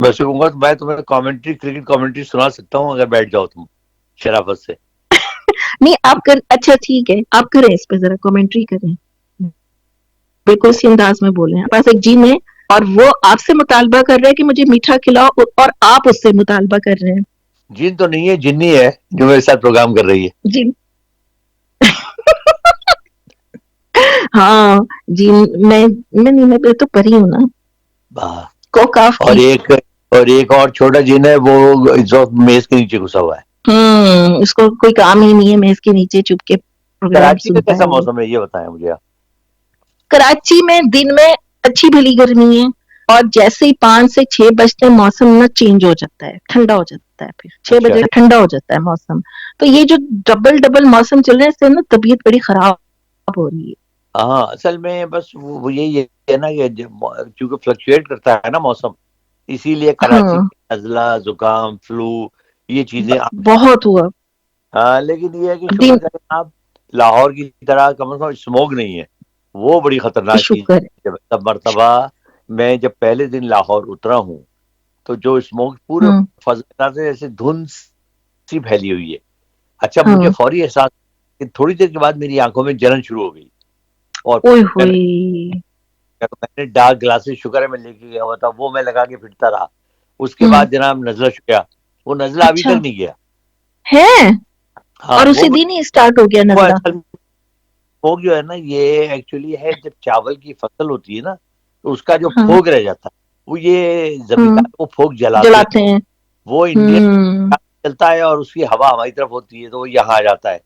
ویسے کہوں گا تو میں تمہیں کامنٹری کرکٹ کامنٹری سنا سکتا ہوں اگر بیٹھ جاؤ تم شرافت سے. نہیں آپ کر، اچھا ٹھیک ہے آپ کریں اس پہ ذرا کامنٹری کریں، بالکل اسی انداز میں بولیں. پاس ایک جین ہے اور وہ آپ سے مطالبہ کر رہے ہیں کہ مجھے میٹھا کھلاؤ، اور آپ اس سے مطالبہ کر رہے ہیں. جن تو نہیں ہے، جنی ہے جو میرے ساتھ پروگرام کر رہی ہے. جی ہاں جی، میں تو پری ہوں نا، ہاں. کوکاف اور کی. ایک اور چھوٹا جن ہے وہ اس وقت میز کے نیچے گھسا ہوا ہے. اس کو کوئی کام ہی نہیں ہے، میز کے نیچے چپ کے پروگرام کراچی کا سنتا کیسا ہے یہ. موسم ہے یہ بتائیں مجھے آپ. کراچی میں دن میں اچھی بھلی گرمی ہے، اور جیسے ہی 5 سے 6 بجتے موسم نہ چینج ہو جاتا ہے، ٹھنڈا ہو جاتا ہے، پھر 6 بجے اچھا. ٹھنڈا ہو جاتا ہے موسم. تو یہ جو ڈبل موسم چل رہے ہیں اس سے نا طبیعت بڑی خراب ہو رہی ہے. ہاں اصل میں بس وہ یہی ہے نا کہ چونکہ فلکچویٹ کرتا ہے نا موسم، اسی لیے کراچی ہاں میں نزلہ، زکام، فلو یہ چیزیں عام ہیں. بہت ہوا. ہاں لیکن یہ ہے کہ دن شکر کریں آپ لاہور کی طرح کم از کم اسموگ نہیں ہے، وہ بڑی خطرناک چیز شکر ہے. ہے. تب مرتبہ میں جب پہلے دن لاہور اترا ہوں تو جو اسموگ پورے ہاں فضا سے جیسے دھند سی پھیلی ہوئی ہے. اچھا ہاں مجھے فوری احساس کہ تھوڑی دیر کے بعد میری آنکھوں میں جلن شروع ہو گئی، اور اوئے پھر ہوئے. میں نے ڈارک گلاسز، شکر ہے میں لے کے گیا ہوا تھا، وہ میں لگا کے پھرتا رہا. اس کے ہوں بعد جناب نزلہ شکیا، وہ نزلہ ابھی اچھا تک نہیں گیا. ہے، ہاں اور اسی دن ہی اسٹارٹ ہو گیا وہ نزلہ. اصل پھوگ جو ہے نا یہ ایکچولی ہے جب چاول کی فصل ہوتی ہے نا تو اس کا جو ہاں پھوگ رہ جاتا ہے وہ یہ ہاں زمیندار وہ پھوگ جلاتے ہیں. ہیں. وہ انڈیا ہوں چلتا ہے اور اس کی ہوا ہماری طرف ہوتی ہے تو وہ یہاں آ جاتا ہے،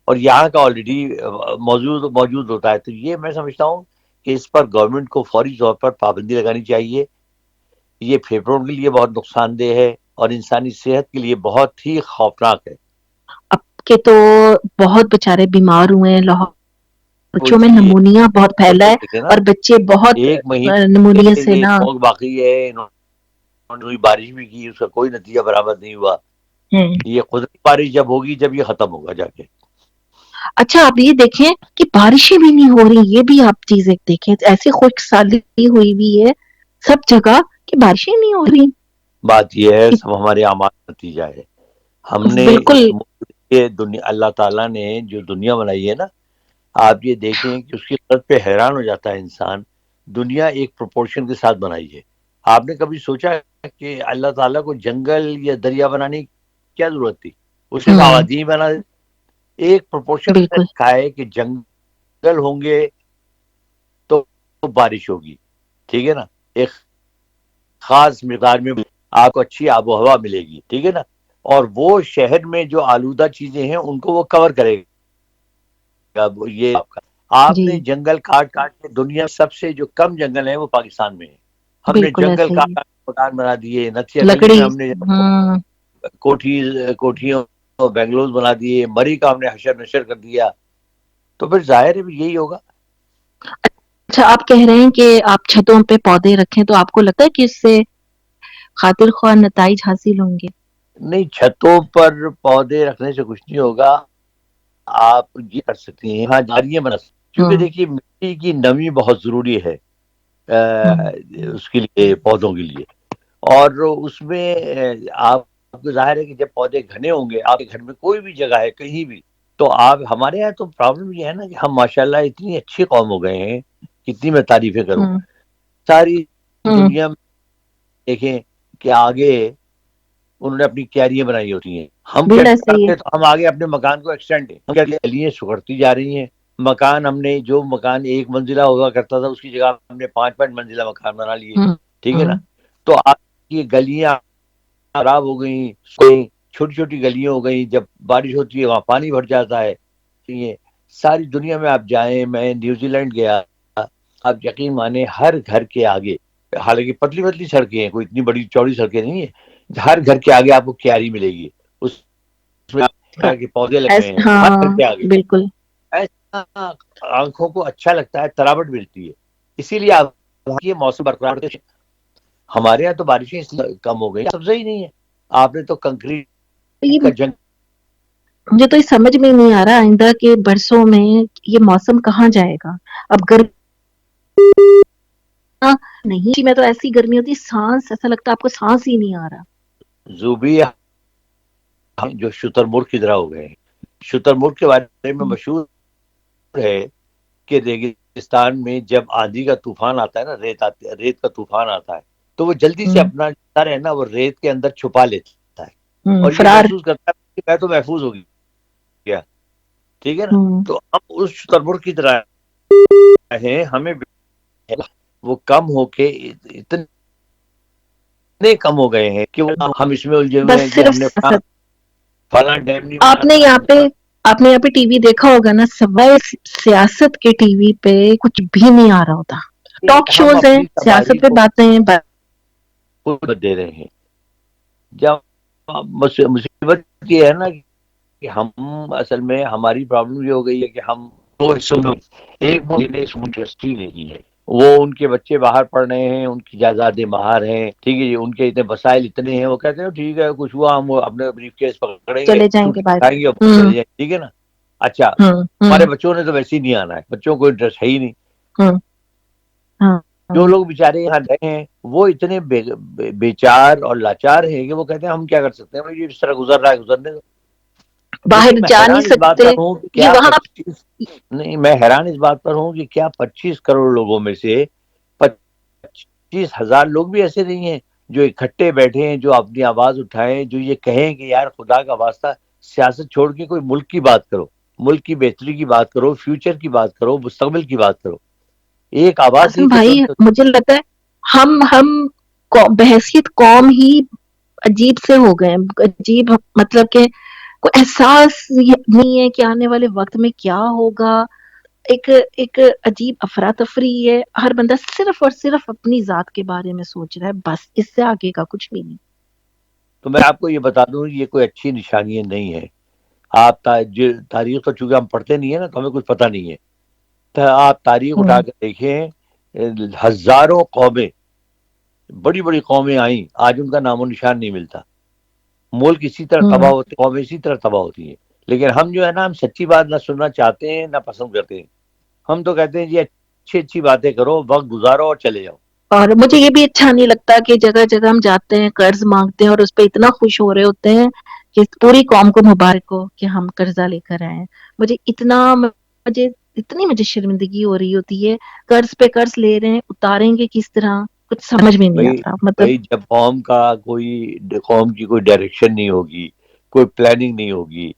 اور یہاں کا آلریڈی موجود ہوتا ہے. تو یہ میں سمجھتا ہوں کہ اس پر گورنمنٹ کو فوری طور پر پابندی لگانی چاہیے. یہ پھیپھڑوں کے لیے بہت نقصان دہ ہے اور انسانی صحت کے لیے بہت ہی خوفناک ہے. اب کے تو بہت بےچارے بیمار ہوئے ہیں لاہور، کوئی بچوں میں چیز نمونیا بہت پھیلا ہے، دیکھے نا اور بچے بہت ایک نمونیا مہینے سے یہ نا. اسموگ باقی ہے، انہوں نے بارش بھی کی، اس کا کوئی نتیجہ برآمد نہیں ہوا. ہوں. یہ قدرتی بارش جب ہوگی جب یہ ختم ہوگا جا کے. اچھا آپ یہ دیکھیں کہ بارشیں بھی نہیں ہو رہی، یہ بھی آپ چیز ایک دیکھیں، ایسی خشک سالی ہوئی بھی ہے سب جگہ کہ بارشیں نہیں ہو رہی. بات یہ ہے سب ہمارے اعمال کا نتیجہ ہے. ہم نے بالکل. اس ملک کے اللہ تعالیٰ نے جو دنیا بنائی ہے نا، آپ یہ دیکھیں کہ اس کی قدرت پہ حیران ہو جاتا ہے انسان. دنیا ایک پروپورشن کے ساتھ بنائی ہے. آپ نے کبھی سوچا کہ اللہ تعالیٰ کو جنگل یا دریا بنانے کی کیا ضرورت تھی؟ اس نے تو ہوں آبادی ہی بنا دی. ایک پروپورشن میں بالکل. رکھا ہے کہ جنگل ہوں گے تو بارش ہوگی، ٹھیک ہے نا، ایک خاص مقدار میں آپ کو اچھی آب و ہوا ملے گی، ٹھیک ہے نا. اور وہ شہر میں جو آلودہ چیزیں ہیں ان کو وہ کور کرے گا. یہ آپ جی نے جنگل کاٹ کاٹ کے دنیا سب سے جو کم جنگل ہے وہ پاکستان میں ہے. ہم نے بالکل جنگل ایسے ہی کاٹ کاٹ کے مکان بنا دیے. نتھیا گلی لکڑی. میں ہم نے ہوں کوٹھیوں بنگلوز بنا دیے. مری کا ہم نے حشر نشر کر دیا. تو پھر ظاہر ہے یہی ہوگا. اچھا آپ کہہ رہے ہیں کہ آپ چھتوں پہ پودے رکھیں، تو آپ کو لگتا ہے کہ اس سے خاطر خواہ نتائج حاصل ہوں گے؟ نہیں، چھتوں پر پودے رکھنے سے کچھ نہیں ہوگا. آپ یہ کر سکتے ہیں یہاں جالیاں بنا سکتے ہیں، کیونکہ ہوں دیکھیے مٹی کی نمی بہت ضروری ہے ہوں اس کے لیے، پودوں کے لیے. اور اس میں آپ کو ظاہر ہے کہ جب پودے گھنے ہوں گے، آپ کے گھر میں کوئی بھی جگہ ہے کہیں بھی، تو آپ ہمارے یہاں تو پرابلم یہ ہے نا کہ ہم ماشاءاللہ اتنی اچھی قوم ہو گئے ہیں، کتنی میں تعریفیں کروں. ہوں ساری ہوں دنیا میں دیکھیں کہ آگے انہوں نے اپنی کیاریاں بنائی ہوتی ہیں. ہم کیا بالکل ایسے ہی ہے. کرتے ہیں تو ہم آگے اپنے مکان کو ایکسٹینڈ گلیاں سکڑتی جا رہی ہیں. مکان ہم نے جو مکان 1 منزلہ ہوا کرتا تھا اس کی جگہ ہم نے 5 منزلہ مکان بنا لیے، ہوں ٹھیک ہے نا. ہوں تو آپ کی گلیاں خراب ہو گئی، کوئی چھوٹی چھوٹی گلیاں ہو گئی. جب بارش ہوتی ہے وہاں پانی بھر جاتا ہے. یہ ساری دنیا میں آپ جائیں، میں نیوزی لینڈ گیا، آپ یقین مانیں ہر گھر کے آگے، حالانکہ پتلی پتلی سڑکیں ہیں، کوئی اتنی بڑی چوڑی سڑکیں نہیں ہیں، ہر گھر کے آگے آپ کو کیاری ملے گی. اس میں طرح کے پودے لگے ہیں ہر گھر ہاں کے آگے. بالکل. ایسا آنکھوں کو اچھا لگتا ہے، تراوٹ ملتی ہے. اسی لیے آپ یہ موسم برقرار. ہمارے یہاں تو بارشیں اس لیے کم ہو گئی، سبزہ ہی نہیں ہے. آپ نے تو کنکریٹ کا جنگ مجھے تو یہ سمجھ میں نہیں آ رہا آئندہ کے برسوں میں یہ موسم کہاں جائے گا. اب نہیں میں تو ایسی گرمی ہوتی سانس ایسا لگتا ہے آپ کو سانس ہی نہیں آ رہا. زوبی جو شتر مرغ کی طرح ہو گئے ہیں. شتر مرغ کے بارے میں مشہور ہے کہ ریگستان میں جب آندھی کا طوفان آتا ہے نا، ریت کا طوفان آتا ہے تو وہ جلدی سے اپنا ڈر ہے نا وہ ریت کے اندر چھپا لیتا ہے اور یہ فرار. محسوس کرتا ہے کہ میں تو محفوظ ہو گیا. ٹھیک ہے نا. تو ہم اس شتر مرغ کی طرح ہیں، ہمیں وہ کم ہو کے اتنے کم ہو گئے ہیں کہ ہم اس میں الجھے ہوئے بس ہیں کہ ہم صرف نے فلاں ڈیم نہیں آپ نے یہاں پہ ٹی وی دیکھا ہوگا نا، سوائے سیاست کے ٹی وی پہ کچھ بھی نہیں آ رہا ہوتا. ٹاک ہم شوز ہیں، اپنی تباہی سیاست پہ کو باتیں ہیں. خود دے رہے ہیں. جب مصیبت یہ ہے نا کہ ہم اصل میں ہماری پرابلم یہ ہو گئی ہے کہ ہم دو حصوں میں ایک انڈسٹری نہیں ہے. وہ ان کے بچے باہر پڑھ رہے ہیں، ان کی جائیدادیں باہر ہیں، ٹھیک ہے جی، ان کے اتنے وسائل اتنے ہیں، وہ کہتے ہیں ٹھیک ہے کچھ ہوا ہم اپنے بریف کیس پکڑیں گے، چلے جائیں گے باہر. کھائیں گے اور چلے جائیں گے. ٹھیک ہے نا. اچھا ہمارے بچوں نے تو ویسے ہی نہیں آنا ہے، بچوں کو انٹرسٹ ہے ہی نہیں. جو لوگ بیچارے یہاں رہے ہیں وہ اتنے بیچار اور لاچار ہیں کہ وہ کہتے ہیں ہم کیا کر سکتے ہیں، یہ اس طرح گزر رہا ہے گزرنے دو. باہر لیکن میں جا نہیں حیران اس بات سکتے. پر ہوں کہ یہ کیا وہاں 25 کروڑ لوگوں میں سے 25,000 لوگ بھی ایسے نہیں ہیں جو اکٹھے بیٹھے ہیں، جو اپنی آواز اٹھائیں، جو یہ کہیں کہ یار خدا کا واسطہ سیاست چھوڑ کے کوئی ملک کی بات کرو، ملک کی بہتری کی بات کرو، فیوچر کی بات کرو، مستقبل کی بات کرو. ایک آواز قاسم نہیں بھائی چل. مجھے لگتا ہے ہم بحیثیت قوم ہی عجیب سے ہو گئے ہیں. عجیب مطلب کہ کوئی احساس نہیں ہے کہ آنے والے وقت میں کیا ہوگا. ایک عجیب افراتفری ہے. ہر بندہ صرف اور صرف اپنی ذات کے بارے میں سوچ رہا ہے، بس اس سے آگے کا کچھ بھی نہیں. تو میں آپ کو یہ بتا دوں یہ کوئی اچھی نشانی نہیں ہے. آپ تاریخ تو چونکہ ہم پڑھتے نہیں ہیں نا تو ہمیں کچھ پتہ نہیں ہے. تو آپ تاریخ اٹھا کر دیکھیں، ہزاروں قومیں، بڑی بڑی قومیں آئیں، آج ان کا نام و نشان نہیں ملتا. ملک اسی طرح تباہ ہوتے، قومیں اسی طرح تباہ ہوتی ہیں. لیکن ہم جو ہے نا ہم سچی بات نہ سننا چاہتے ہیں نہ پسند کرتے ہیں. ہم تو کہتے ہیں جی اچھی باتیں کرو، وقت گزارو اور چلے جاؤ. اور مجھے یہ بھی اچھا نہیں لگتا کہ جگہ جگہ ہم جاتے ہیں قرض مانگتے ہیں اور اس پہ اتنا خوش ہو رہے ہوتے ہیں کہ پوری قوم کو مبارک ہو کہ ہم قرضہ لے کر آئے ہیں. مجھے شرمندگی ہو رہی ہوتی ہے. قرض پہ قرض لے رہے ہیں، اتاریں گے کس طرح کچھ سمجھ میں نہیں آتا. مطلب جب قوم کی کوئی ڈائریکشن نہیں ہوگی، کوئی پلاننگ نہیں ہوگی.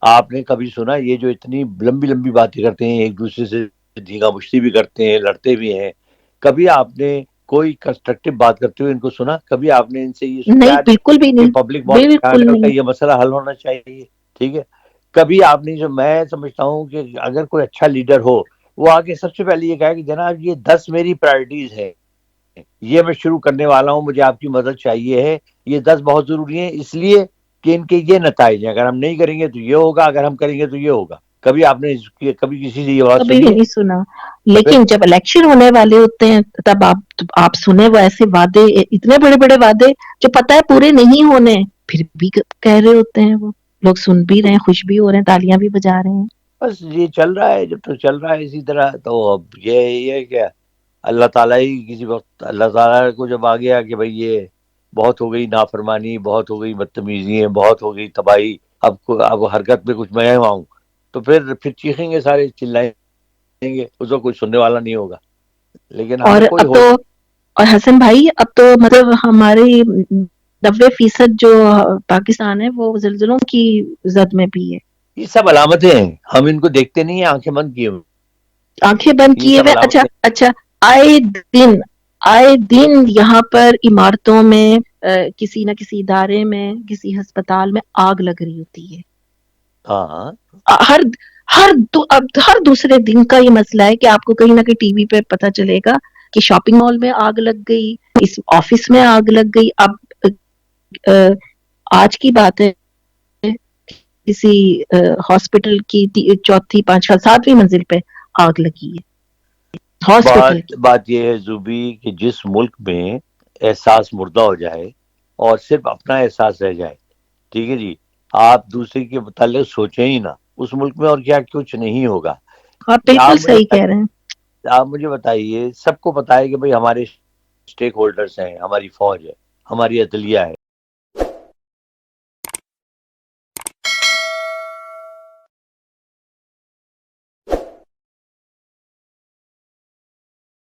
آپ نے کبھی سنا یہ جو اتنی لمبی لمبی باتیں کرتے ہیں، ایک دوسرے سے جھینگا پشتی بھی کرتے ہیں، لڑتے بھی ہیں، کبھی آپ نے کوئی کنسٹرکٹیو بات کرتے ہوئے ان کو سنا؟ کبھی آپ نے ان سے یہ سنا نہیں، یار بالکل بھی یہ نہیں، پبلک بالکل کا نہیں. یہ مسئلہ حل ہونا چاہیے؟ ٹھیک ہے. کبھی آپ نے میں سمجھتا ہوں کہ اگر کوئی اچھا لیڈر ہو وہ آگے سب سے پہلے یہ کہا کہ جناب یہ 10 میری پرائرٹیز ہے، یہ میں شروع کرنے والا ہوں، مجھے آپ کی مدد چاہیے ہے. یہ 10 بہت ضروری ہیں اس لیے کہ ان کے یہ نتائج ہیں، اگر ہم نہیں کریں گے تو یہ ہوگا، اگر ہم کریں گے تو یہ ہوگا. کبھی آپ نے کبھی کسی سے یہ بات کبھی بھی سنی ہے؟ نہیں سنا. تو پھر لیکن جب الیکشن ہونے والے ہوتے ہیں تب آپ سنے وہ ایسے وعدے، اتنے بڑے بڑے وعدے جو پتہ ہے پورے نہیں ہونے، پھر بھی کہہ رہے ہوتے ہیں. وہ لوگ سن بھی رہے ہیں، خوش بھی ہو رہے ہیں، تالیاں بھی بجا رہے ہیں. بس یہ چل رہا ہے. جب تو چل رہا ہے اسی طرح تو اب یہ ہے کہ اللہ تعالیٰ ہی کسی وقت، اللہ تعالیٰ کو جب آ گیا کہ بھئی یہ بہت ہو گئی نافرمانی، بہت ہو گئی بدتمیزی، بہت ہو گئی تباہی، اب حرکت میں کچھ میں آؤں، تو پھر چیخیں گے سارے، چلائیں گے، اس کو کوئی سننے والا نہیں ہوگا. لیکن ہمیں اور کوئی اب تو، ہوش اور حسن بھائی اب تو مطلب ہماری 90% جو پاکستان ہے وہ زلزلوں کی زد میں بھی ہے. یہ سب علامتیں ہیں، ہم ان کو دیکھتے نہیں ہیں، آنکھیں بند کیے ہوئے. آنکھیں بند یہ کیے سب ہوئے. علامتیں اچھا آئے دن یہاں پر عمارتوں میں کسی نہ کسی ادارے میں، کسی ہسپتال میں آگ لگ رہی ہوتی ہے. ہاں ہر ہر دوسرے دن کا یہ مسئلہ ہے کہ آپ کو کہیں نہ کہیں ٹی وی پہ پتہ چلے گا کہ شاپنگ مال میں آگ لگ گئی، اس آفس میں آگ لگ گئی. اب آج کی بات ہے کسی ہاسپٹل کی 4تھی 5 7ویں منزل پہ آگ لگی ہے ہاسپٹل کی. بات یہ ہے زوبی کہ جس ملک میں احساس مردہ ہو جائے اور صرف اپنا احساس رہ جائے، ٹھیک ہے جی، آپ دوسرے کے متعلق سوچیں ہی نہ، اس ملک میں اور کیا کچھ نہیں ہوگا. آپ بالکل صحیح کہہ رہے ہیں. آپ مجھے بتائیے، سب کو پتا ہے کہ بھئی ہمارے اسٹیک ہولڈرز ہیں، ہماری فوج ہے، ہماری عدلیہ ہے،